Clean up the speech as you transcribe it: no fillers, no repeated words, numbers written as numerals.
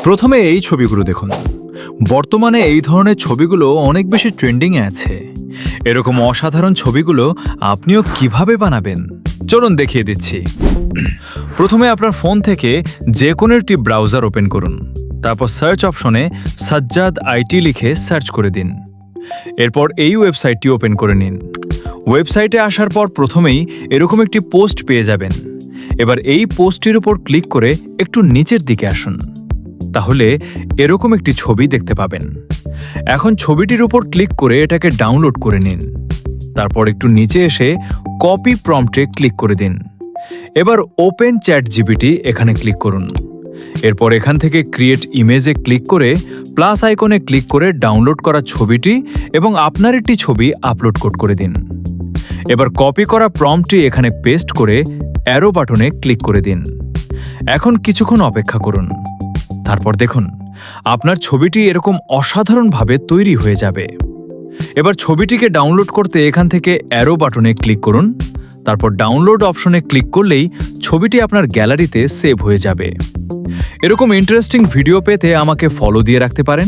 প্রথমে এই ছবিগুলো দেখুন। বর্তমানে এই ধরনের ছবিগুলো অনেক বেশি ট্রেন্ডিংয়ে আছে। এরকম অসাধারণ ছবিগুলো আপনিও কিভাবে বানাবেন চলুন দেখিয়ে দিচ্ছি। প্রথমে আপনার ফোন থেকে যে কোনো একটি ব্রাউজার ওপেন করুন। তারপর সার্চ অপশনে সাজ্জাদ আইটি লিখে সার্চ করে দিন। এরপর এই ওয়েবসাইটটি ওপেন করে নিন। ওয়েবসাইটে আসার পর প্রথমেই এরকম একটি পোস্ট পেয়ে যাবেন। এবার এই পোস্টটির উপর ক্লিক করে একটু নিচের দিকে আসুন। তাহলে এরকম একটি ছবি দেখতে পাবেন। এখন ছবিটির উপর ক্লিক করে এটাকে ডাউনলোড করে নিন। তারপর একটু নিচে এসে কপি প্রম্পটে ক্লিক করে দিন। এবার ওপেন চ্যাট জিপিটি এখানে ক্লিক করুন। এরপর এখান থেকে ক্রিয়েট ইমেজে ক্লিক করে প্লাস আইকনে ক্লিক করে ডাউনলোড করা ছবিটি এবং আপনার একটি ছবি আপলোড করে দিন। এবার কপি করা প্রম্পটটি এখানে পেস্ট করে অ্যারো বাটনে ক্লিক করে দিন। এখন কিছুক্ষণ অপেক্ষা করুন। তারপর দেখুন আপনার ছবিটি এরকম অসাধারণভাবে তৈরি হয়ে যাবে। এবার ছবিটিকে ডাউনলোড করতে এখান থেকে অ্যারো বাটনে ক্লিক করুন। তারপর ডাউনলোড অপশনে ক্লিক করলেই ছবিটি আপনার গ্যালারিতে সেভ হয়ে যাবে। এরকম ইন্টারেস্টিং ভিডিও পেতে আমাকে ফলো দিয়ে রাখতে পারেন।